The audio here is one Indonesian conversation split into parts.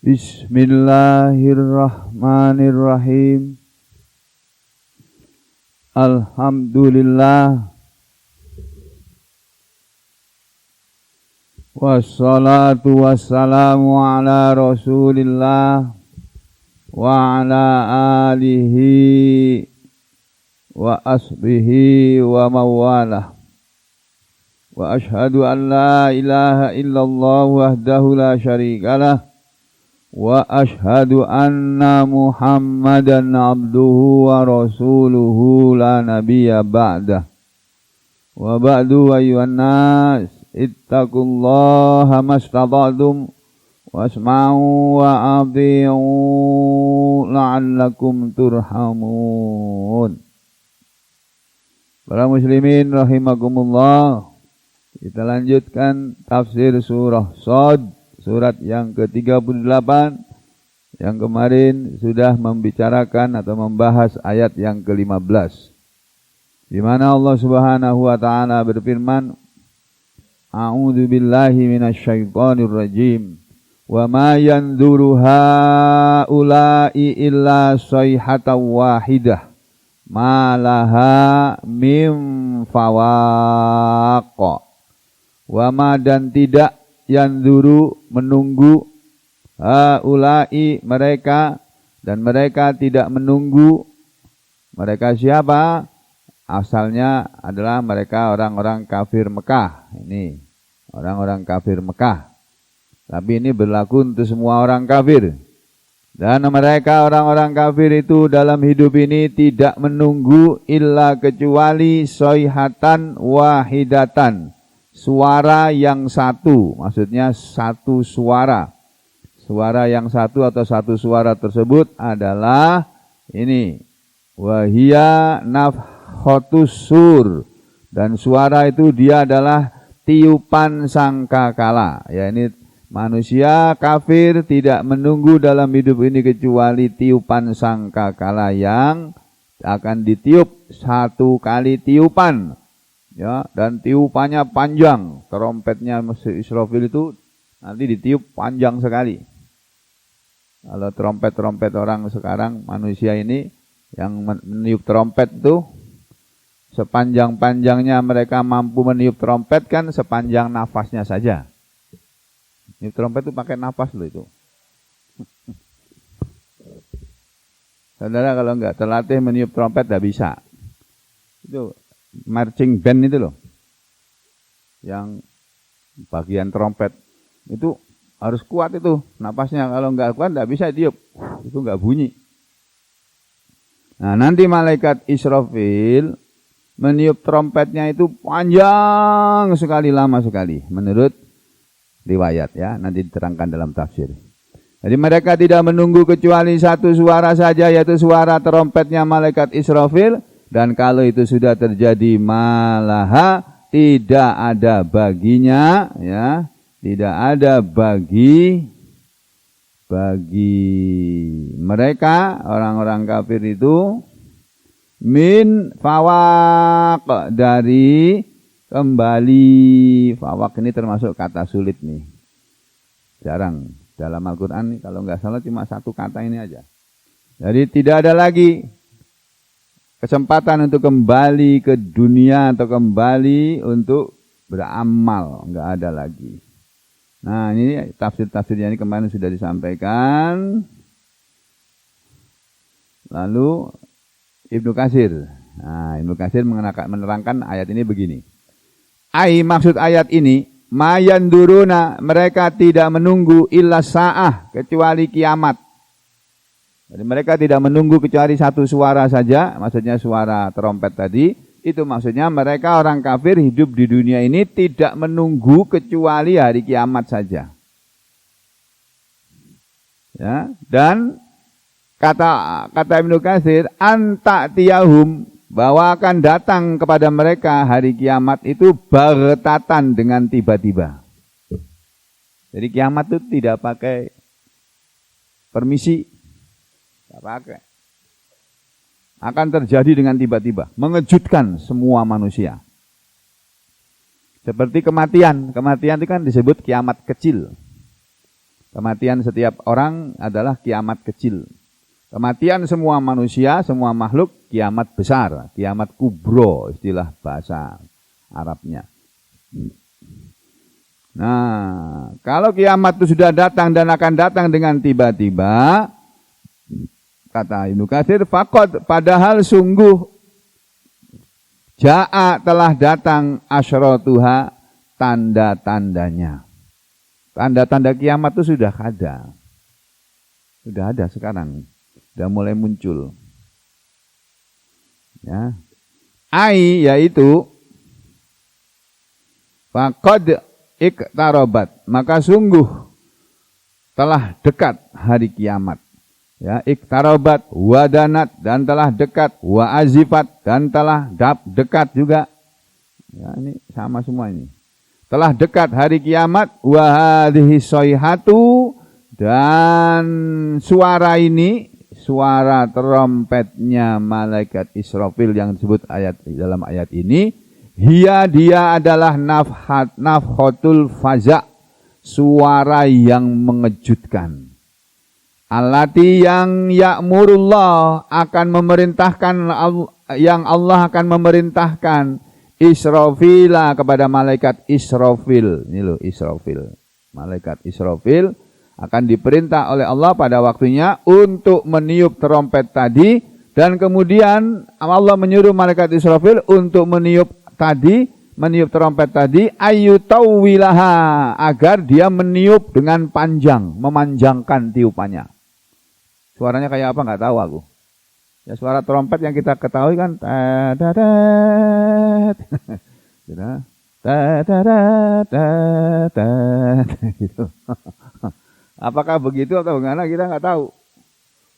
Bismillahirrahmanirrahim. Alhamdulillah. Wassalatu wassalamu ala Rasulillah wa ala alihi wa asbihi wa mawalah. Wa ashhadu an la ilaha illallah wahdahu la syarikalah. Wa ashhadu anna Muhammadan abduhu wa rasuluhu la nabiyya ba'dah. Wa ba'du ayyuhan nas ittaqullaha mastata'tum wasma'u wa athi'u la'allakum turhamun. Para muslimin rahimakumullah, kita lanjutkan tafsir surah Shad, surat yang ke-38 yang kemarin sudah membicarakan atau membahas ayat yang ke-15, di mana Allah Subhanahu wa taala berfirman, A'udzu billahi minasyaitonir rajim. Wa ma yanzuru haula'i illa sayhatan wahidah ma laha mim fawaq. Wa ma dan tidak yanzuru menunggu haula'i mereka, dan mereka tidak menunggu. Mereka siapa? Asalnya adalah mereka orang-orang kafir Mekah. Ini orang-orang kafir Mekah. Tapi ini berlaku untuk semua orang kafir. Dan mereka orang-orang kafir itu dalam hidup ini tidak menunggu illa kecuali sayhatan wahidatan, suara yang satu. Maksudnya satu suara. Suara yang satu atau satu suara tersebut adalah ini, wahia nafkhatus sur, dan suara itu dia adalah tiupan sangkakala. Ya, ini manusia kafir tidak menunggu dalam hidup ini kecuali tiupan sangkakala yang akan ditiup satu kali tiupan. Ya, dan tiupannya panjang. Trompetnya Israfil itu nanti ditiup panjang sekali. Kalau trompet-trompet orang sekarang, manusia ini yang meniup trompet itu, sepanjang-panjangnya mereka mampu meniup trompet kan sepanjang nafasnya saja. Niup trompet itu pakai nafas loh itu. Saudara kalau enggak terlatih meniup trompet tidak bisa. Itu marching band itu loh, yang bagian trompet itu harus kuat itu napasnya. Kalau enggak kuat tidak bisa tiup, itu enggak bunyi. Nah, nanti malaikat Israfil meniup trompetnya itu panjang sekali, lama sekali, menurut riwayat ya, nanti diterangkan dalam tafsir. Jadi mereka tidak menunggu kecuali satu suara saja, yaitu suara trompetnya malaikat Israfil. Dan kalau itu sudah terjadi, malaha tidak ada baginya, ya, tidak ada bagi mereka orang-orang kafir itu min fawaq, dari kembali. Fawaq ini termasuk kata sulit nih, jarang dalam Al-Quran nih, kalau nggak salah cuma satu kata ini aja. Jadi tidak ada lagi kesempatan untuk kembali ke dunia atau kembali untuk beramal, nggak ada lagi. Nah, ini tafsir-tafsirnya ini kemarin sudah disampaikan. Lalu Ibnu Katsir. Nah, Ibnu Katsir menerangkan ayat ini begini. Maksud ayat ini, mayanduruna, mereka tidak menunggu illa sa'ah, kecuali kiamat. Jadi mereka tidak menunggu kecuali satu suara saja, maksudnya suara trompet tadi. Itu maksudnya mereka orang kafir hidup di dunia ini tidak menunggu kecuali hari kiamat saja. Ya, dan kata Ibnu Katsir, anta'tiyahum, bahwa akan datang kepada mereka hari kiamat itu baghtatan, dengan tiba-tiba. Jadi kiamat itu tidak pakai permisi, tidak pakai. Akan terjadi dengan tiba-tiba, mengejutkan semua manusia. Seperti kematian. Kematian itu kan disebut kiamat kecil. Kematian setiap orang adalah kiamat kecil. Kematian semua manusia, semua makhluk, kiamat besar, kiamat kubro, istilah bahasa Arabnya. Nah, kalau kiamat itu sudah datang dan akan datang dengan tiba-tiba, kata Ibnu Katsir, faqad, padahal sungguh ja'a telah datang asyratuha, tanda-tandanya. Tanda-tanda kiamat itu sudah ada. Sudah ada sekarang. Sudah mulai muncul. Ya. Yaitu faqad iqtarabat, maka sungguh telah dekat hari kiamat. Ya, iqtarabat wadanat, dan telah dekat, wa azifat, dan telah dekat juga. Ya, ini sama semua ini. Telah dekat hari kiamat, wa hadhihi sayhatu, dan suara ini, suara trompetnya malaikat Israfil yang disebut dalam ayat ini, dia adalah nafhatul faza', suara yang mengejutkan. Allati yang ya'murullah, akan memerintahkan, yang Allah akan memerintahkan Israfila kepada malaikat Israfil. Ini loh Israfil. Malaikat Israfil akan diperintah oleh Allah pada waktunya untuk meniup trompet tadi, dan kemudian Allah menyuruh malaikat Israfil untuk meniup trompet tadi, ayyutawwilaha, agar dia meniup dengan panjang, memanjangkan tiupannya. Suaranya kayak apa nggak tahu aku. Ya, suara trompet yang kita ketahui kan gitu. Apakah begitu atau bagaimana kita nggak tahu.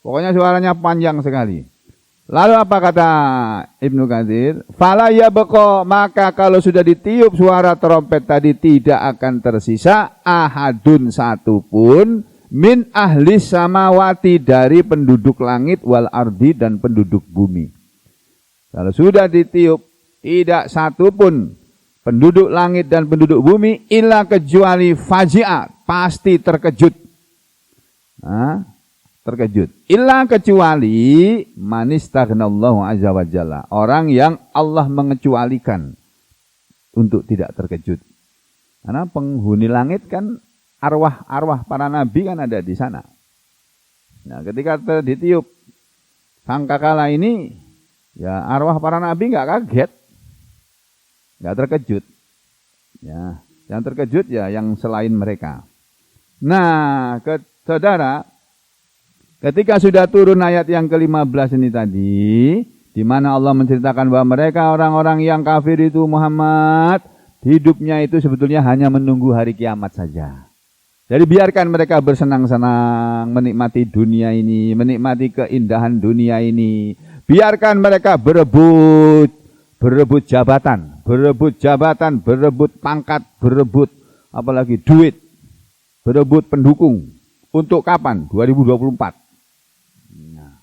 Pokoknya suaranya panjang sekali. Lalu apa kata Ibnu Katsir? Fala yabqa, maka kalau sudah ditiup suara trompet tadi tidak akan tersisa ahadun, satupun, min ahli samawati, dari penduduk langit, wal ardi, dan penduduk bumi. Kalau sudah ditiup, tidak satupun penduduk langit dan penduduk bumi, illa kecuali faji'a, pasti terkejut. Terkejut. Illa kecuali manistaghnallahu azza wa jalla, orang yang Allah mengecualikan untuk tidak terkejut. Karena penghuni langit kan arwah-arwah para nabi kan ada di sana. Nah, ketika ditiup sangkakala ini, ya arwah para nabi nggak kaget, nggak terkejut. Ya, yang terkejut ya yang selain mereka. Nah, saudara, ketika sudah turun ayat yang ke-15 ini tadi, di mana Allah menceritakan bahwa mereka orang-orang yang kafir itu, Muhammad, hidupnya itu sebetulnya hanya menunggu hari kiamat saja. Jadi biarkan mereka bersenang-senang, menikmati dunia ini, menikmati keindahan dunia ini. Biarkan mereka berebut jabatan, berebut pangkat, berebut apalagi duit, berebut pendukung. Untuk kapan? 2024. Nah,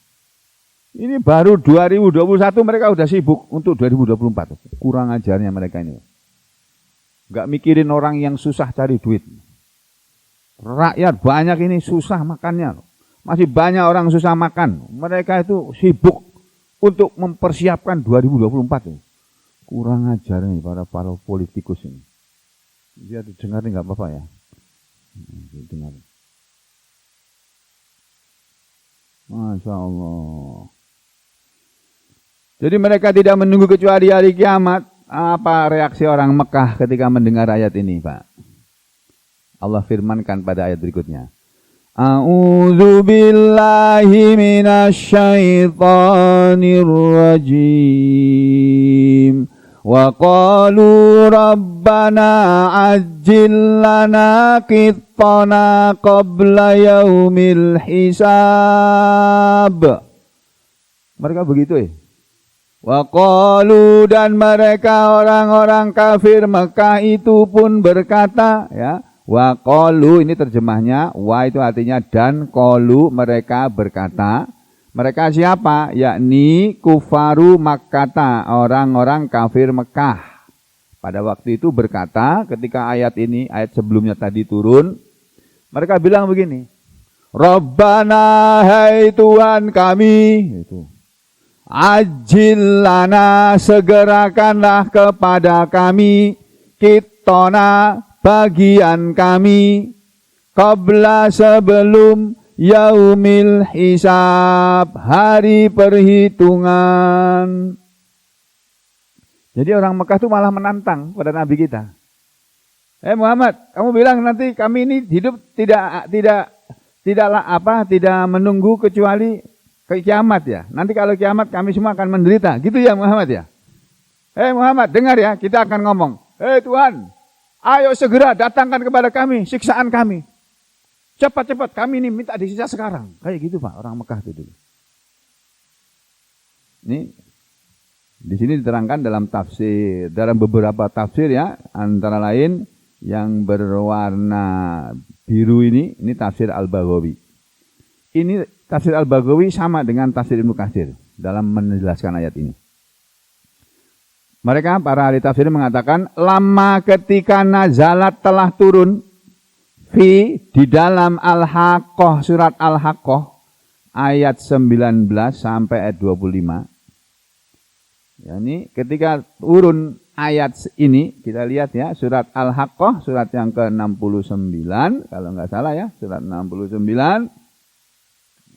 ini baru 2021 mereka udah sibuk untuk 2024. Kurang ajarnya mereka ini. Enggak mikirin orang yang susah cari duit. Rakyat banyak ini susah makannya. Masih banyak orang susah makan. Mereka itu sibuk untuk mempersiapkan 2024 ini. Kurang ajar nih para politikus ini. Dia didengar enggak apa-apa ya. Dengar. Masya Allah. Jadi mereka tidak menunggu kecuali hari kiamat. Apa reaksi orang Mekah ketika mendengar ayat ini, Pak? Allah firmankan pada ayat berikutnya. A'udzu billahi minasyaitonir rajim. Wa qalu rabbana ajjil lana qittana qabla yaumil hisab. Mereka begitu Wa qalu, dan mereka orang-orang kafir Mekah itu pun berkata, ya. Wa qalu ini terjemahnya, wa itu artinya dan, qalu mereka berkata. Mereka siapa? Yakni kufaru Makkata, orang-orang kafir Mekah. Pada waktu itu berkata, ketika ayat ini, ayat sebelumnya tadi turun, Mereka bilang begini, Rabbana, hai Tuhan kami, itu, ajil lana, segerakanlah kepada kami, kitona, bagian kami, qabla, sebelum, yaumil hisab, hari perhitungan. Jadi orang Mekah itu malah menantang pada Nabi kita. Muhammad, kamu bilang nanti kami ini hidup tidak menunggu kecuali ke kiamat ya. Nanti kalau kiamat kami semua akan menderita. Gitu ya Muhammad ya. Muhammad, dengar ya, kita akan ngomong. Tuhan, ayo segera datangkan kepada kami siksaan kami. Cepat-cepat kami ini minta disiksa sekarang. Kayak gitu Pak, orang Mekah itu dulu. Ini di sini diterangkan dalam tafsir, dalam beberapa tafsir ya, antara lain yang berwarna biru ini tafsir Al-Baghawi. Ini tafsir Al-Baghawi sama dengan tafsir Ibnu Katsir dalam menjelaskan ayat ini. Mereka para ahli tafsir mengatakan lama ketika nazalat telah turun di dalam Al-Haqqah, surat Al-Haqqah ayat 19 sampai ayat 25. Ya, ini ketika turun ayat ini, kita lihat ya, surat Al-Haqqah, surat yang ke-69, kalau nggak salah ya, surat 69.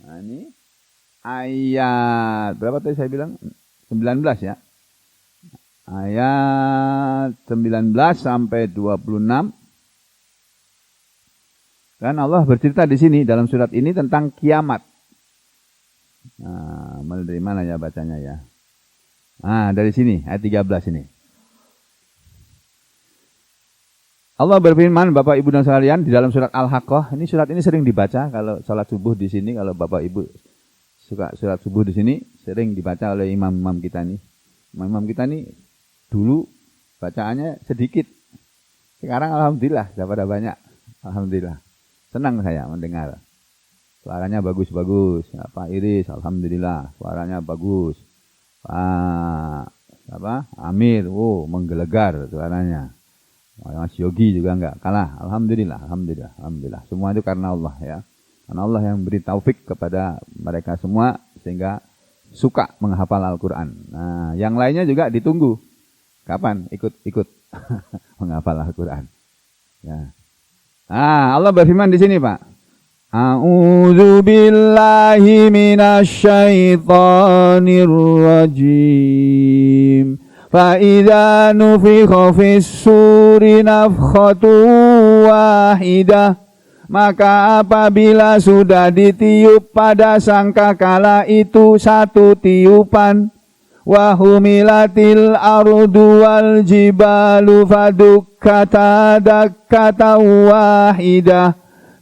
Nah ini ayat, berapa tadi saya bilang? 19 ya. Ayat 19 sampai 26. Kan Allah bercerita di sini, dalam surat ini tentang kiamat. Nah, dari mana ya bacanya ya? Dari sini, ayat 13 ini. Allah berfirman, Bapak Ibu dan sekalian, di dalam surat Al-Haqqah. Ini surat ini sering dibaca kalau salat subuh di sini. Kalau Bapak Ibu suka salat subuh di sini, sering dibaca oleh imam-imam kita nih. Imam-imam kita nih dulu bacaannya sedikit. Sekarang alhamdulillah sudah pada banyak. Alhamdulillah. Senang saya mendengar. Suaranya bagus-bagus. Pak Iris, alhamdulillah, suaranya bagus. Amir, menggelegar suaranya. Mas Yogi juga enggak kalah. Alhamdulillah. Semua itu karena Allah ya. Karena Allah yang beri taufik kepada mereka semua sehingga suka menghafal Al-Qur'an. Nah, yang lainnya juga ditunggu. Kapan ikut menghafal Al-Qur'an. Ya. Allah berfirman di sini, Pak. A'udzu billahi minasyaitonir rajim. Fa idza nufikha fis suri nafkhatun wahidah, maka apabila sudah ditiup pada sangkakala itu satu tiupan, wa humilatil ardu wal jibalu fadukkata dakkata wahidah,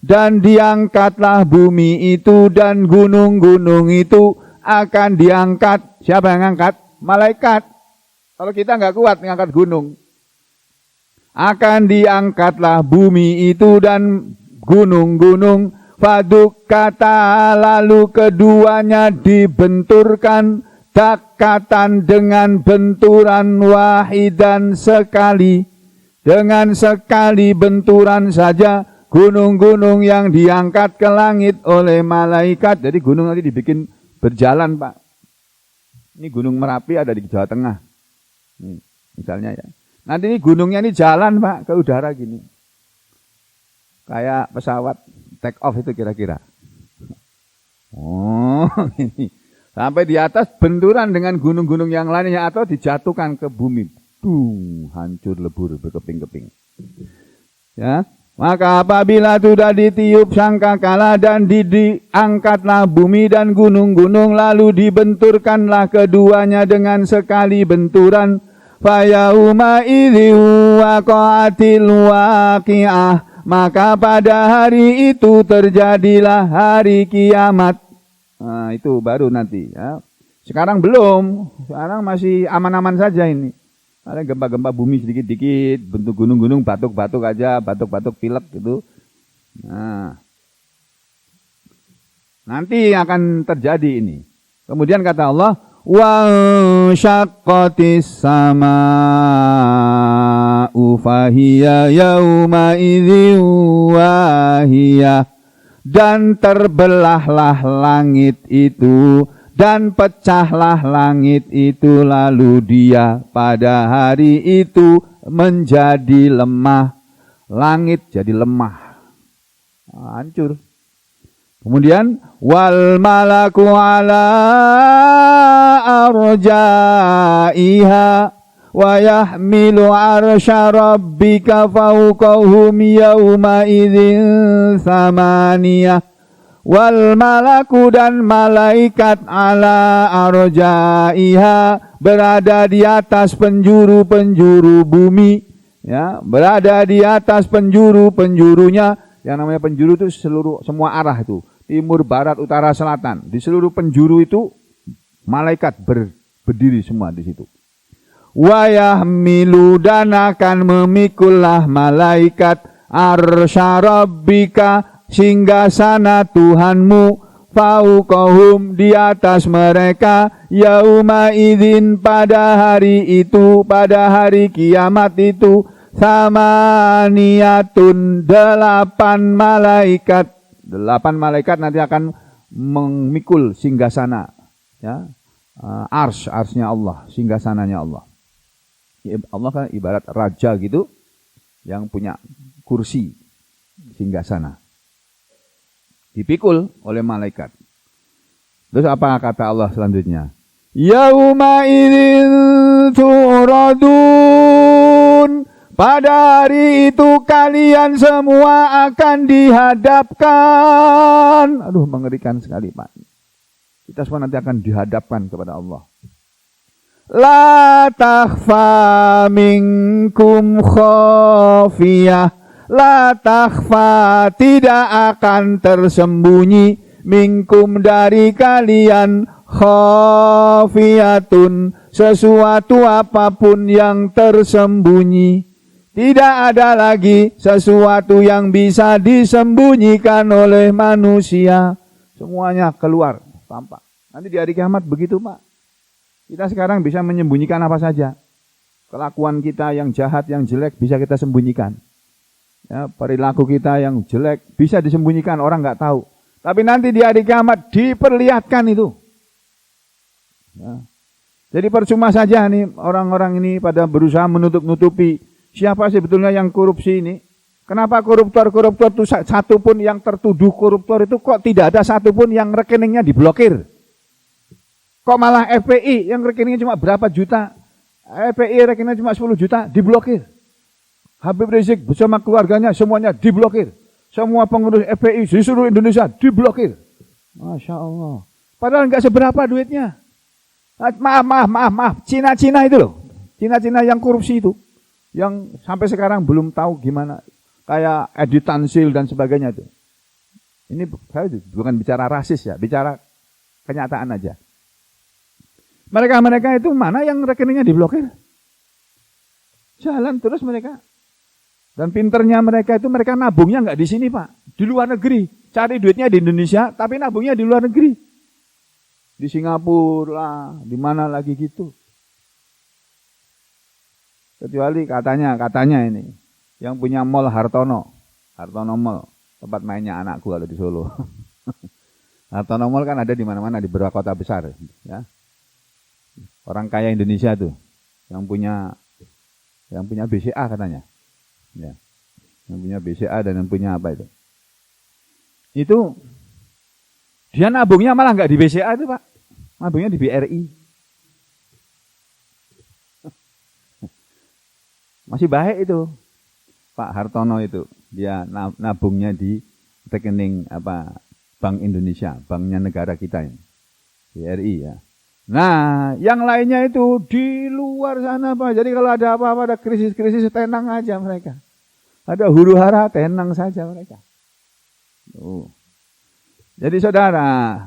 dan diangkatlah bumi itu dan gunung-gunung itu akan diangkat. Siapa yang angkat? Malaikat. Kalau kita nggak kuat mengangkat gunung. Akan diangkatlah bumi itu dan gunung-gunung. Fadukkata, lalu keduanya dibenturkan. Dakkatan, dengan benturan, wahidan, sekali. Dengan sekali benturan saja gunung-gunung yang diangkat ke langit oleh malaikat. Jadi gunung nanti dibikin berjalan, Pak. Ini Gunung Merapi ada di Jawa Tengah. Nih, misalnya ya. Nanti ini gunungnya ini jalan, Pak, ke udara gini. Kayak pesawat take off itu kira-kira. Ini. Sampai di atas benturan dengan gunung-gunung yang lainnya atau dijatuhkan ke bumi. Hancur lebur berkeping-keping. Ya. Maka apabila sudah ditiup sangkakala dan diangkatlah bumi dan gunung-gunung, lalu dibenturkanlah keduanya dengan sekali benturan, fayauma idzi waqa'atil waqi'ah, maka pada hari itu terjadilah hari kiamat. Nah, itu baru nanti ya. Sekarang belum, sekarang masih aman-aman saja ini. Ada gempa-gempa bumi sedikit-dikit, bentuk gunung-gunung, batuk-batuk aja, batuk-batuk pilek gitu. Nah, nanti akan terjadi ini. Kemudian kata Allah, wa syaqqatis sama'u sama'u fahiya yauma idzin wahiyah. Dan terbelahlah langit itu, dan pecahlah langit itu, lalu dia pada hari itu menjadi lemah. Langit jadi lemah, hancur. Kemudian wal malaku ala arjaiha wa yahmilu arsya rabbika fawqahum yawma idzin samaniyah. Wal malaku dan malaikat ala arjaiha berada di atas penjuru-penjuru bumi, ya, berada di atas penjuru-penjurunya. Yang namanya penjuru itu semua arah itu, timur, barat, utara, selatan. Di seluruh penjuru itu malaikat berdiri semua di situ. Wa yahmilu dan akan memikullah malaikat arsya rabbika singgasana Tuhanmu fauqahum di atas mereka yauma idzin pada hari itu, pada hari kiamat itu samaniyatun 8 malaikat. 8 malaikat nanti akan memikul singgasana, ya, arsnya Allah, singgasananya Allah. Allah kan ibarat raja gitu yang punya kursi singgasana. Dipikul oleh malaikat. Terus apa kata Allah selanjutnya? Yauma idzin turadun. Pada hari itu kalian semua akan dihadapkan. Aduh, mengerikan sekali, Pak. Kita semua nanti akan dihadapkan kepada Allah. La takhfa minkum khafiyah. La takhfa, tidak akan tersembunyi, minkum dari kalian, khafiyatun, sesuatu apapun yang tersembunyi. Tidak ada lagi sesuatu yang bisa disembunyikan oleh manusia. Semuanya keluar, tampak. Nanti di hari kiamat begitu, Pak. Kita sekarang bisa menyembunyikan apa saja. Kelakuan kita yang jahat, yang jelek bisa kita sembunyikan. Ya, perilaku kita yang jelek bisa disembunyikan, orang nggak tahu. Tapi nanti di hari kiamat diperlihatkan itu. Ya. Jadi percuma saja nih orang-orang ini pada berusaha menutup-nutupi siapa sebetulnya yang korupsi ini. Kenapa koruptor-koruptor itu satu pun yang tertuduh koruptor itu kok tidak ada satu pun yang rekeningnya diblokir? Kok malah FPI yang rekeningnya cuma berapa juta? FPI rekeningnya cuma 10 juta diblokir. Habib Rizik bersama keluarganya semuanya diblokir. Semua pengurus FPI di seluruh Indonesia diblokir. Masya Allah. Padahal nggak seberapa duitnya. Maaf. Cina-Cina itu loh. Cina-Cina yang korupsi itu. Yang sampai sekarang belum tahu gimana. Kayak Edi Tansil dan sebagainya itu. Ini saya bukan bicara rasis ya. Bicara kenyataan aja. Mereka itu mana yang rekeningnya diblokir? Jalan terus mereka. Dan pinternya mereka itu mereka nabungnya nggak di sini, Pak. Di luar negeri. Cari duitnya di Indonesia, tapi nabungnya di luar negeri. Di Singapura lah, di mana lagi gitu. Kecuali katanya ini. Yang punya mall Hartono Mall. Tempat mainnya anakku kalau di Solo. Hartono Mall kan ada di mana-mana, di beberapa kota besar. Ya. Orang kaya Indonesia tuh. Yang punya BCA katanya. Ya, yang punya BCA dan yang punya apa itu? Itu dia nabungnya malah nggak di BCA itu, Pak. Nabungnya di BRI. Masih baik itu. Pak Hartono itu, dia nabungnya di rekening Bank Indonesia, banknya negara kita ini. BRI ya. Nah, yang lainnya itu di luar sana, Pak. Jadi kalau ada apa-apa, ada krisis-krisis, tenang aja mereka. Ada huru-hara, tenang saja mereka. Jadi saudara,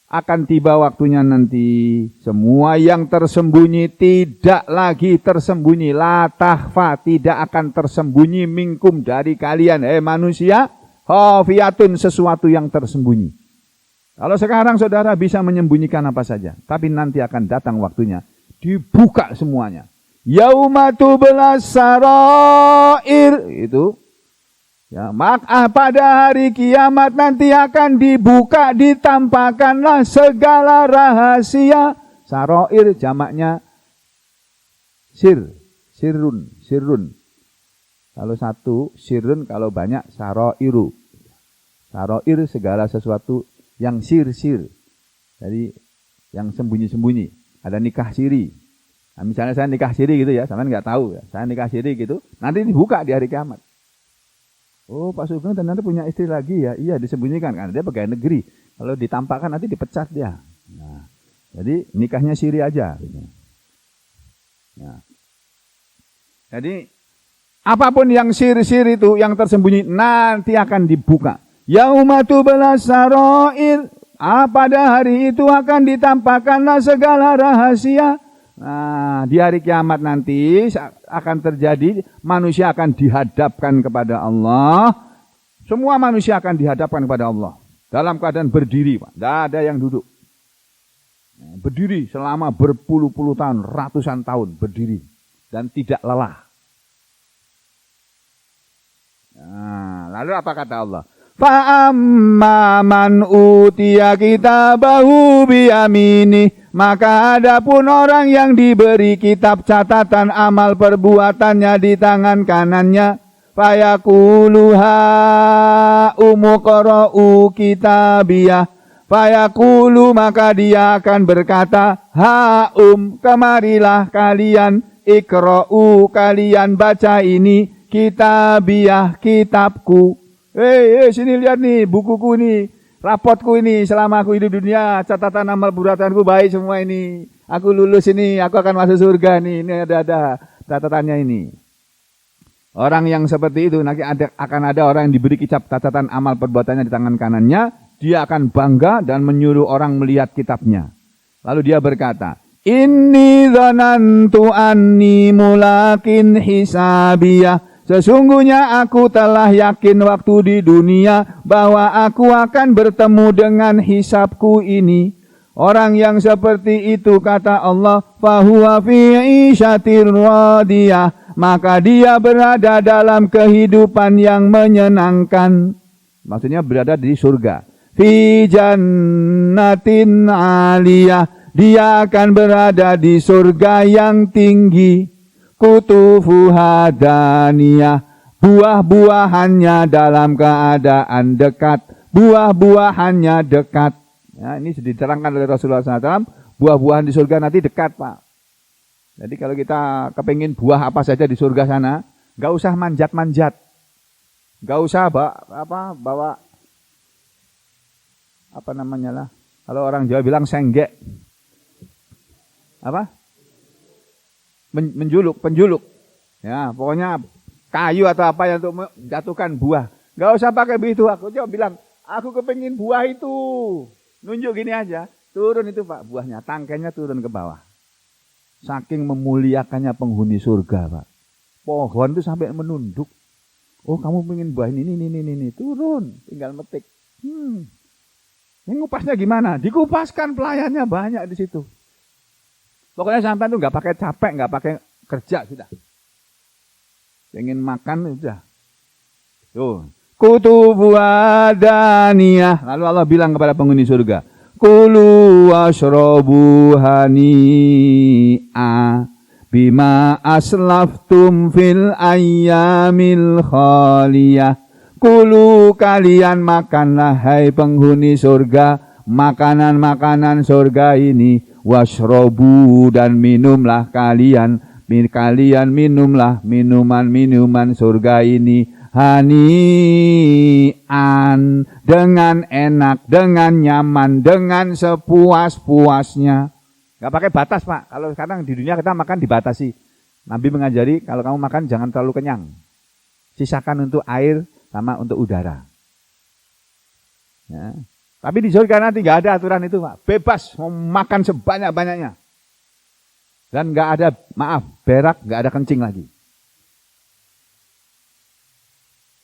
akan tiba waktunya nanti semua yang tersembunyi tidak lagi tersembunyi. La tahfa, tidak akan tersembunyi minkum dari kalian. Manusia, khafiyatun, sesuatu yang tersembunyi. Kalau sekarang saudara bisa menyembunyikan apa saja. Tapi nanti akan datang waktunya. Dibuka semuanya. Yauma tublas sarair. Itu. Ya, maka pada hari kiamat nanti akan dibuka, ditampakkanlah segala rahasia. Sarair jamaknya sirrun. Kalau satu, sirrun, kalau banyak, sarairu. Sarair segala sesuatu yang sir. Jadi yang sembunyi-sembunyi. Ada nikah siri. Nah, misalnya saya nikah siri gitu ya, sampean nggak tahu ya. Saya nikah siri gitu, nanti dibuka di hari kiamat. Oh, Pak Sugeng ternyata punya istri lagi ya. Iya, disembunyikan karena dia pegawai negeri. Kalau ditampakkan nanti dipecat dia. Nah, jadi nikahnya siri aja. Nah. Jadi apapun yang sir itu, yang tersembunyi nanti akan dibuka. Yauma tublas sarair. Pada hari itu akan ditampakkanlah segala rahasia. Nah, di hari kiamat nanti akan terjadi, manusia akan dihadapkan kepada Allah. Semua manusia akan dihadapkan kepada Allah. Dalam keadaan berdiri, Pak. Tidak ada yang duduk. Berdiri selama berpuluh-puluh tahun, ratusan tahun berdiri. Dan tidak lelah. Nah, lalu apa kata Allah? Fa'amma man utiya kitabahu biyamini. Maka adapun orang yang diberi kitab catatan amal perbuatannya di tangan kanannya, fayaqulu umuqra'u kitabiyah. Fayaqulu maka dia akan berkata, kemarilah kalian, ikra'u kalian baca ini, kitabiyah kitabku. Sini lihat nih bukuku nih. Rapotku ini selama aku hidup dunia, catatan amal perbuatanku baik semua ini. Aku lulus ini, aku akan masuk surga nih. Ini ada catatannya ini. Orang yang seperti itu nanti akan ada orang yang diberi catatan amal perbuatannya di tangan kanannya. Dia akan bangga dan menyuruh orang melihat kitabnya. Lalu dia berkata, Inni dzanantu anni mulakin hisabiyah. Sesungguhnya aku telah yakin waktu di dunia bahwa aku akan bertemu dengan hisabku ini. Orang yang seperti itu kata Allah, fahuwa fi 'ishatir radiyah, maka dia berada dalam kehidupan yang menyenangkan. Maksudnya berada di surga. Fi jannatin 'aliyah, dia akan berada di surga yang tinggi. Kutufuha daniyah, buah-buahannya dalam keadaan dekat, buah-buahannya dekat. Ya, ini sudah diterangkan oleh Rasulullah SAW, buah-buahan di surga nanti dekat, Pak. Jadi kalau kita kepingin buah apa saja di surga sana, nggak usah manjat-manjat, nggak usah bawa apa namanya lah. Kalau orang Jawa bilang senggek, apa? Penjuluk. Ya, pokoknya kayu atau apa yang untuk menjatuhkan buah. Gak usah pakai begitu. Aku coba bilang, aku kepingin buah itu. Nunjuk gini aja. Turun itu Pak, buahnya. Tangkainya turun ke bawah. Saking memuliakannya penghuni surga Pak. Pohon itu sampai menunduk. Oh kamu pengen buah ini. Turun. Tinggal metik. Ini ngupasnya gimana? Dikupaskan, pelayannya banyak di situ. Pokoknya sampai itu nggak pakai capek, nggak pakai kerja sudah. Pengen makan sudah. Tuh, kutubu adaniyah. Lalu Allah bilang kepada penghuni surga, kulu washrabu hani'a bima aslaftum fil ayyamil khaliyah. Kulu kalian makanlah hai penghuni surga, makanan-makanan surga ini. Washrobu dan minumlah kalian minumlah minuman surga ini hani'an, dengan enak, dengan nyaman, dengan sepuas-puasnya. Gak pakai batas Pak. Kalau sekarang di dunia kita makan dibatasi. Nabi mengajari kalau kamu makan jangan terlalu kenyang. Sisakan untuk air sama untuk udara. Ya. Tapi di surga nanti nggak ada aturan itu Pak. Bebas mau makan sebanyak-banyaknya. Dan nggak ada, berak, nggak ada kencing lagi.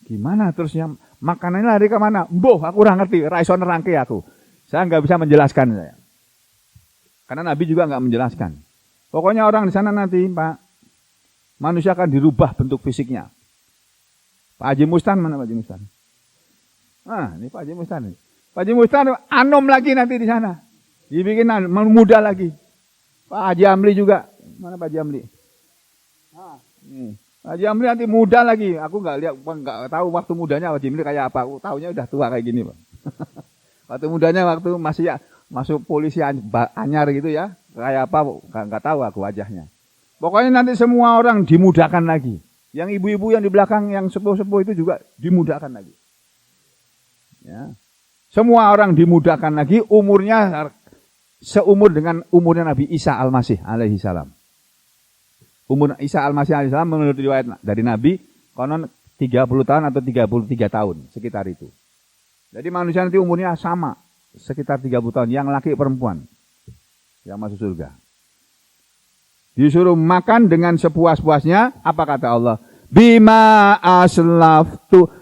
Gimana terusnya? Makanannya lari ke mana? Mboh, aku kurang ngerti. Raiso nerangke aku. Saya nggak bisa menjelaskan saya. Karena Nabi juga nggak menjelaskan. Pokoknya orang di sana nanti Pak, manusia akan dirubah bentuk fisiknya. Pak Haji Mustan mana Pak Haji Mustan? Ini Pak Haji Mustan. Pak Haji Mustan anom lagi nanti di sana. Dibikin muda lagi. Pak Haji Amli juga. Mana Pak Haji Amli? Pak Haji Amli nanti muda lagi. Aku nggak tahu waktu mudanya Pak Haji Amli kayak apa. Aku tahunya udah tua kayak gini, Pak. Waktu mudanya waktu masih masuk polisi anyar gitu ya. Kayak apa nggak tahu aku wajahnya. Pokoknya nanti semua orang dimudahkan lagi. Yang ibu-ibu yang di belakang yang sepuh-sepuh itu juga dimudahkan lagi. Ya. Semua orang dimudahkan lagi, umurnya seumur dengan umurnya Nabi Isa Al-Masih alaihi salam. Umur Isa Al-Masih alaihi salam menurut riwayat dari Nabi konon 30 tahun atau 33 tahun sekitar itu. Jadi manusia nanti umurnya sama, sekitar 30 tahun, yang laki perempuan yang masuk surga. Disuruh makan dengan sepuas-puasnya, apa kata Allah? Bima aslaftum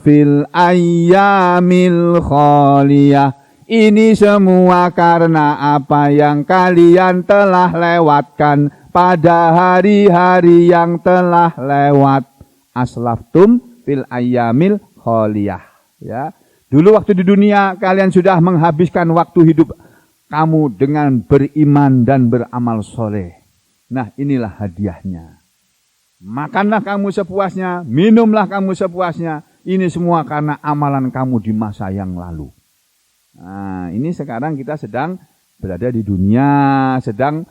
fil ayyamil khaliyah. Ini semua karena apa yang kalian telah lewatkan pada hari-hari yang telah lewat. Aslaftum fil ayyamil khaliyah. Ya. Dulu waktu di dunia kalian sudah menghabiskan waktu hidup kamu dengan beriman dan beramal soleh. Nah, inilah hadiahnya. Makanlah kamu sepuasnya, minumlah kamu sepuasnya. Ini semua karena amalan kamu di masa yang lalu. Nah, ini sekarang kita sedang berada di dunia, sedang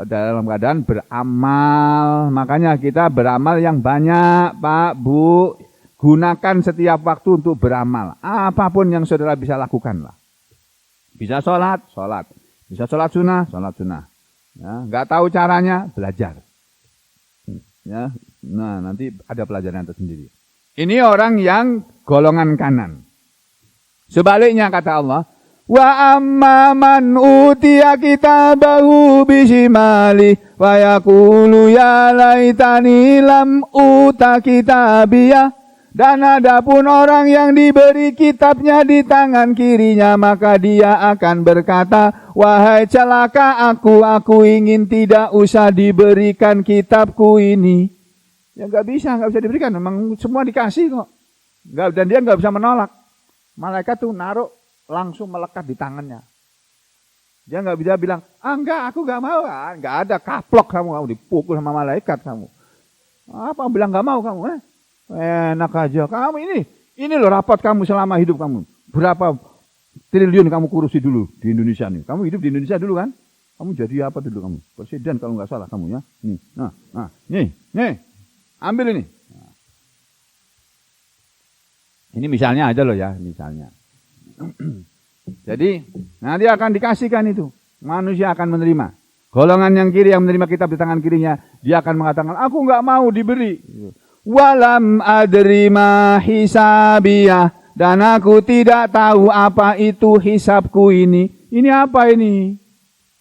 dalam keadaan beramal. Makanya kita beramal yang banyak, Pak, Bu. Gunakan setiap waktu untuk beramal. Apapun yang saudara bisa lakukanlah. Bisa sholat. Bisa sholat sunnah. Ya, nggak tahu caranya, belajar. Ya, nah nanti ada pelajaran tersendiri. Ini orang yang golongan kanan. Sebaliknya kata Allah, wa amma man utiya kitabahu bisimali wa yaqulu ya laitani lam uta kitabiyah. Dan adapun orang yang diberi kitabnya di tangan kirinya, maka dia akan berkata, wahai celaka aku ingin tidak usah diberikan kitabku ini. Ya nggak bisa diberikan, memang semua dikasih kok. Dan dia nggak bisa menolak. Malaikat tuh naruh langsung melekat di tangannya. Dia nggak bisa bilang, enggak aku nggak mau, nggak ada, kaplok kamu dipukul sama malaikat kamu. Apa bilang nggak mau kamu? Enak aja. Kamu ini loh rapat kamu selama hidup kamu. Berapa triliun kamu kurusi dulu di Indonesia nih. Kamu hidup di Indonesia dulu kan? Kamu jadi apa dulu kamu? Presiden kalau nggak salah kamu ya. Nih. Ambil ini. Ini misalnya aja loh ya, misalnya. Jadi, nanti akan dikasihkan itu. Manusia akan menerima. Golongan yang kiri yang menerima kitab di tangan kirinya, dia akan mengatakan, aku nggak mau diberi. Walam adri ma hisabiyah, dan aku tidak tahu apa itu hisabku ini. Ini apa ini?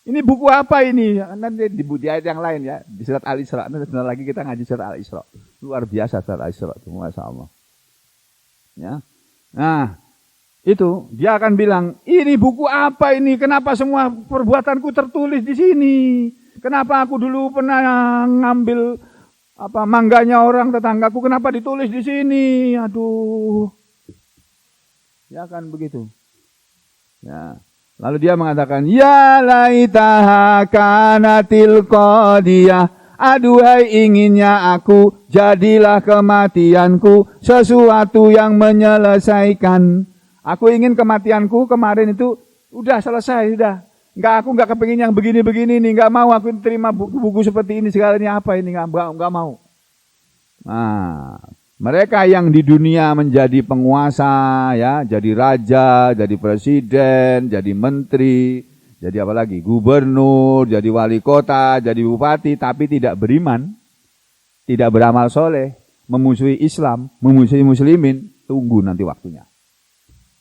Ini buku apa ini? Nanti di ayat yang lain ya, di surat Al-Isra. Nanti sebentar lagi kita ngaji surat Al-Isra. Luar biasa surat Al-Isra itu, masyaallah. Ya. Nah, itu dia akan bilang, ini buku apa ini? Kenapa semua perbuatanku tertulis di sini? Kenapa aku dulu pernah ngambil mangganya orang tetanggaku, kenapa ditulis di sini? Aduh. Ya kan begitu. Ya. Lalu dia mengatakan, ya laitaha kanatil qadiyah. Aduhai inginnya aku, jadilah kematianku sesuatu yang menyelesaikan. Aku ingin kematianku kemarin itu udah selesai, sudah. Aku nggak kepingin yang begini-begini nih, nggak mau aku terima buku-buku seperti ini, segalanya apa ini, nggak mau. Nah, mereka yang di dunia menjadi penguasa, ya, jadi raja, jadi presiden, jadi menteri, jadi apa lagi, gubernur, jadi wali kota, jadi bupati, tapi tidak beriman, tidak beramal soleh, memusuhi Islam, memusuhi muslimin, tunggu nanti waktunya.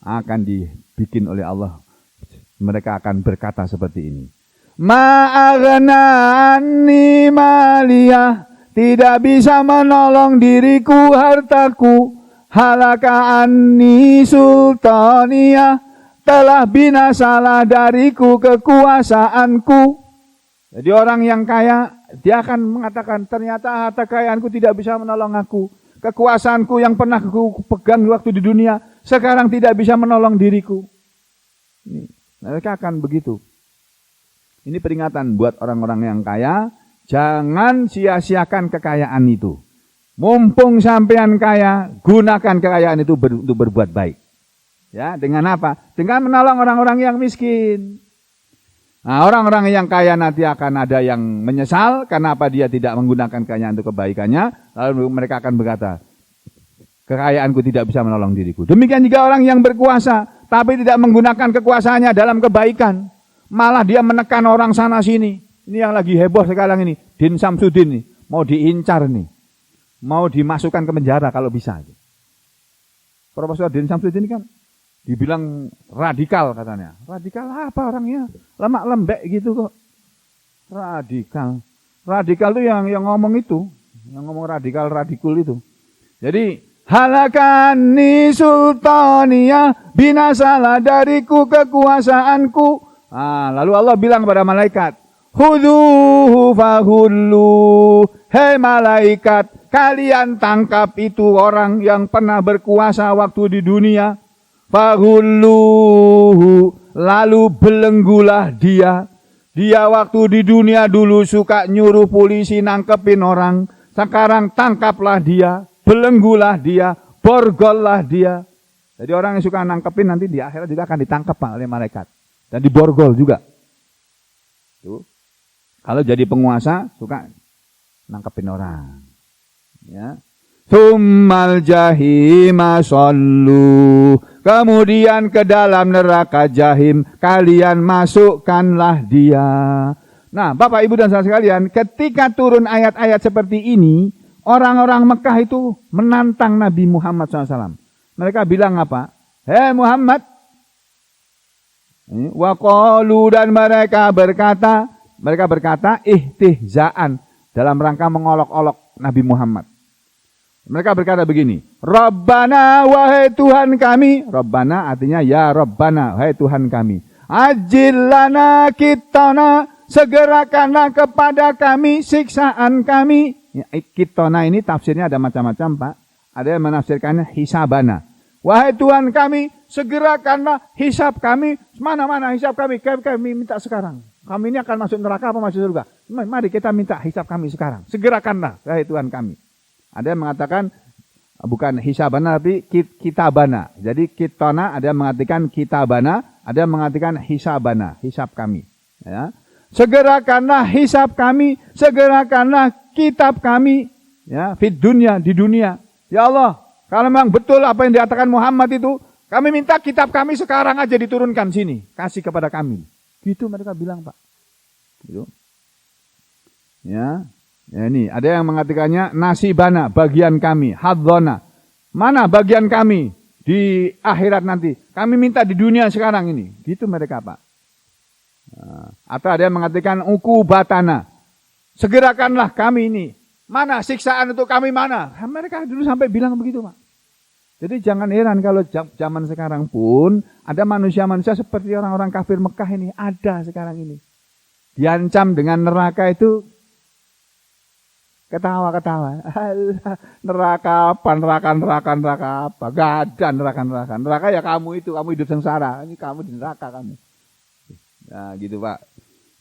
Akan dibikin oleh Allah. Mereka akan berkata seperti ini. Ma'aghna anni maliyah, tidak bisa menolong diriku hartaku. Halaka anni sultaniyah, telah binasalah dariku kekuasaanku. Jadi orang yang kaya, dia akan mengatakan, ternyata harta kekayaanku tidak bisa menolong aku. Kekuasaanku yang pernah aku pegang waktu di dunia, sekarang tidak bisa menolong diriku. Mereka akan begitu. Ini peringatan buat orang-orang yang kaya, jangan sia-siakan kekayaan itu. Mumpung sampean kaya, gunakan kekayaan itu untuk berbuat baik. Ya, dengan apa? Dengan menolong orang-orang yang miskin. Nah, orang-orang yang kaya nanti akan ada yang menyesal karena apa dia tidak menggunakan kekayaan untuk kebaikannya, lalu mereka akan berkata, kekayaanku tidak bisa menolong diriku. Demikian juga orang yang berkuasa, tapi tidak menggunakan kekuasaannya dalam kebaikan. Malah dia menekan orang sana sini. Ini yang lagi heboh sekarang ini. Din Samsudin nih, mau diincar nih. Mau dimasukkan ke penjara kalau bisa. Profesor Din Samsudin kan dibilang radikal katanya. Radikal apa orangnya? Lemak lembek gitu kok. Radikal. Radikal itu yang ngomong itu. Yang ngomong radikul itu. Jadi, halakani sultania, binasalah dariku kekuasaanku. Nah, lalu Allah bilang kepada malaikat, Huduhu fahullu. Hei malaikat, kalian tangkap itu orang yang pernah berkuasa waktu di dunia. Fahulluhu. Lalu belenggulah dia. Dia waktu di dunia dulu suka nyuruh polisi nangkepin orang. Sekarang tangkaplah dia. Belenggulah dia. Borgollah dia. Jadi orang yang suka nangkepin nanti di akhirat juga akan ditangkap oleh malaikat. Dan diborgol juga. Tuh. Kalau jadi penguasa suka nangkepin orang. Ya. Tsummal jahima shallu. Kemudian ke dalam neraka jahim kalian masukkanlah dia. Nah, Bapak Ibu dan saudara sekalian, ketika turun ayat-ayat seperti ini, orang-orang Mekah itu menantang Nabi Muhammad SAW. Mereka bilang apa? Hei Muhammad, wa qalu, dan mereka berkata ihtihzaan, dalam rangka mengolok-olok Nabi Muhammad. Mereka berkata begini, Rabbana, wahai Tuhan kami. Rabbana artinya ya Rabbana, wahai Tuhan kami. Ajillana kitana, segerakanlah kepada kami siksaan kami. Ya, kitana ini tafsirnya ada macam-macam Pak. Ada yang menafsirkannya hisabana. Wahai Tuhan kami, segerakanlah hisab kami. Mana-mana hisab kami? Kami minta sekarang. Kami ini akan masuk neraka apa masuk surga? Mari kita minta hisab kami sekarang. Segerakanlah, wahai Tuhan kami. Ada yang mengatakan, bukan hisabana, tapi kitabana. Jadi kitona ada yang mengatakan kitabana, ada yang mengatakan hisabana, hisab kami. Ya. Segerakanlah hisab kami, segerakanlah kitab kami. Ya, fid dunya, di dunia. Ya Allah, kalau memang betul apa yang dikatakan Muhammad itu, kami minta kitab kami sekarang aja diturunkan sini. Kasih kepada kami. Gitu mereka bilang Pak. Gitu. Ya ini ada yang mengatakannya nasibana, bagian kami. Hadzona. Mana bagian kami di akhirat nanti? Kami minta di dunia sekarang ini. Gitu mereka Pak. Atau ada yang mengatakan ukubatana. Segerakanlah kami ini. Mana siksaan untuk kami mana? Mereka dulu sampai bilang begitu Pak. Jadi jangan heran kalau zaman sekarang pun ada manusia-manusia seperti orang-orang kafir Mekah ini. Ada sekarang ini. Diancam dengan neraka itu ketawa-ketawa. Neraka apa? Neraka apa? Gak ada neraka. Neraka ya kamu itu. Kamu hidup sengsara. Ini kamu di neraka kamu. Nah gitu Pak.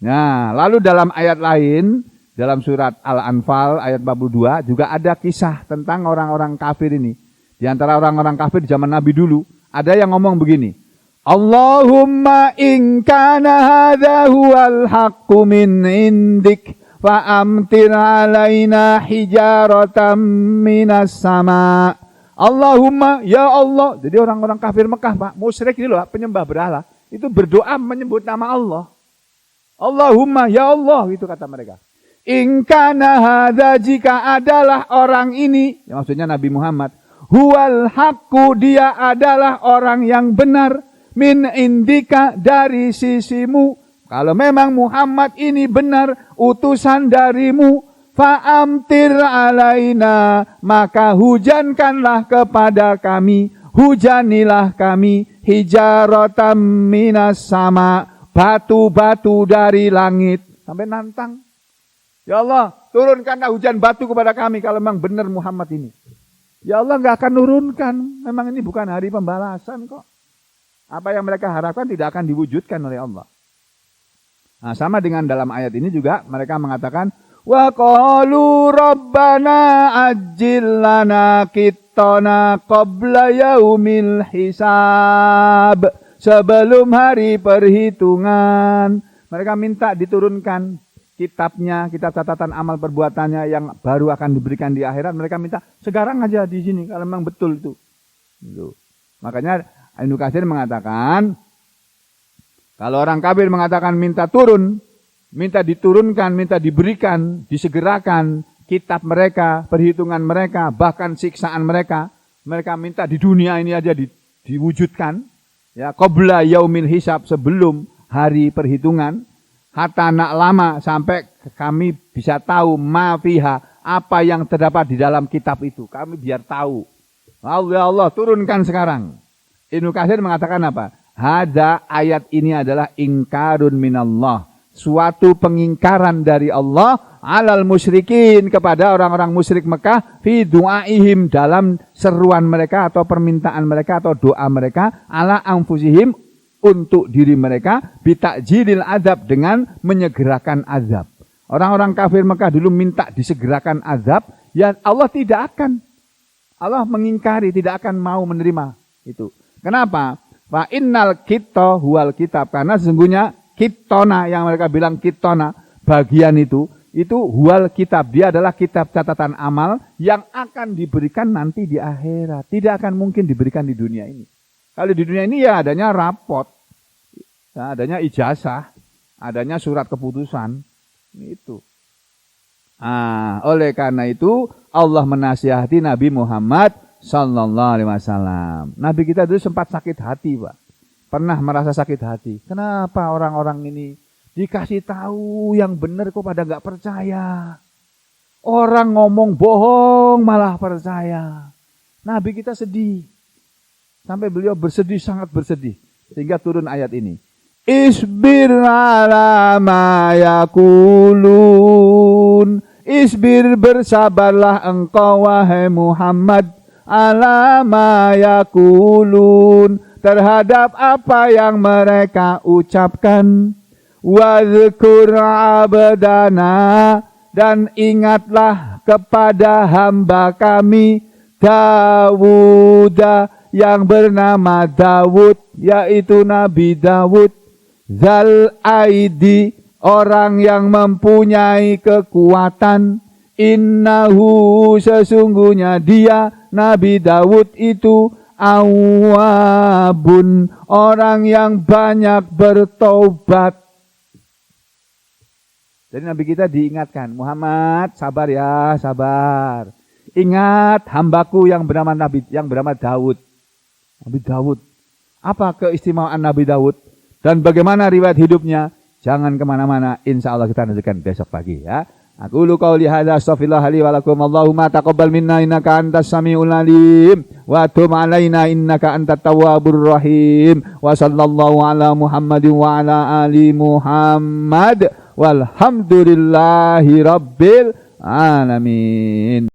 Nah lalu dalam ayat lain. Dalam surat Al-Anfal ayat 42 juga ada kisah tentang orang-orang kafir ini. Di antara orang-orang kafir di zaman Nabi dulu, ada yang ngomong begini. Allahumma in kana hadha huwal haqqu min indik fa'amtir alaina hijaratan minas sama. Allahumma, ya Allah. Jadi orang-orang kafir Mekah Pak, musyrik ini loh, penyembah berhala. Itu berdoa menyebut nama Allah. Allahumma, ya Allah, itu kata mereka. In kana hadha, jika adalah orang ini, ya maksudnya Nabi Muhammad, huwal haqqu, dia adalah orang yang benar, min indika, dari sisimu. Kalau memang Muhammad ini benar, utusan darimu, fa'amtir alaina, maka hujankanlah kepada kami, hujanilah kami, hijaratan minas sama, batu-batu dari langit. Sampai nantang. Ya Allah, turunkanlah hujan batu kepada kami kalau memang benar Muhammad ini. Ya Allah nggak akan nurunkan. Memang ini bukan hari pembalasan kok. Apa yang mereka harapkan tidak akan diwujudkan oleh Allah. Nah, sama dengan dalam ayat ini juga mereka mengatakan wa qalu rabbana ajjil lana qittana qabla yaumil hisab. Sebelum hari perhitungan, mereka minta diturunkan kitabnya, kitab catatan amal perbuatannya yang baru akan diberikan di akhirat. Mereka minta sekarang aja di sini kalau memang betul itu. Gitu. Makanya Ibnu Katsir mengatakan kalau orang kafir mengatakan minta turun, minta diturunkan, minta diberikan, disegerakan kitab mereka, perhitungan mereka, bahkan siksaan mereka, mereka minta di dunia ini aja diwujudkan, ya, qabla yaumil hisab, sebelum hari perhitungan, hatta nak lama sampai kami bisa tahu ma fiha, apa yang terdapat di dalam kitab itu, kami biar tahu. Ya Allah, turunkan sekarang. Ibnu Katsir mengatakan apa? Hada, ayat ini adalah ingkarun minallah, suatu pengingkaran dari Allah alal musyrikin, kepada orang-orang musyrik Mekah, fi du'aihim, dalam seruan mereka atau permintaan mereka atau doa mereka, ala anfusihim, untuk diri mereka, bitakjilil azab, dengan menyegerakan azab. Orang-orang kafir Mekah dulu minta disegerakan azab, ya Allah tidak akan. Allah mengingkari, tidak akan mau menerima itu. Kenapa? Fa innal kitta huwal kitab, karena sesungguhnya kittona, yang mereka bilang kittona, bagian itu huwal kitab, dia adalah kitab catatan amal yang akan diberikan nanti di akhirat. Tidak akan mungkin diberikan di dunia ini. Kalau di dunia ini ya adanya rapot, ya, adanya ijazah, adanya surat keputusan, itu. Oleh karena itu Allah menasihati Nabi Muhammad Sallallahu Alaihi Wasallam. Nabi kita dulu sempat sakit hati, Pak. Pernah merasa sakit hati. Kenapa orang-orang ini dikasih tahu yang benar kok pada nggak percaya? Orang ngomong bohong malah percaya. Nabi kita sedih. Sampai beliau bersedih, sangat bersedih. Sehingga turun ayat ini. Isbir ala ma yakulun. Isbir, bersabarlah engkau wahai Muhammad, ala ma yakulun, terhadap apa yang mereka ucapkan. Wadzkur abdana, dan ingatlah kepada hamba kami Dawud, yang bernama Dawud, yaitu Nabi Dawud, Zal Aidi, orang yang mempunyai kekuatan, innahu, sesungguhnya dia Nabi Dawud itu awwabun, orang yang banyak bertobat. Jadi Nabi kita diingatkan, Muhammad sabar ya, sabar. Ingat hambaku yang bernama Dawud. Nabi Dawud. Apa keistimewaan Nabi Dawud? Dan bagaimana riwayat hidupnya? Jangan kemana-mana, insya Allah kita lanjutkan besok pagi ya. Aku lu qauli hadza astaghfirullah li wa lakum, Allahumma taqabbal minna innaka antas samiul alim wa tub alaina innaka antat tawwabur rahim. Wa sallallahu ala Muhammadin wa ala ali Muhammad walhamdulillahi rabbil alamin.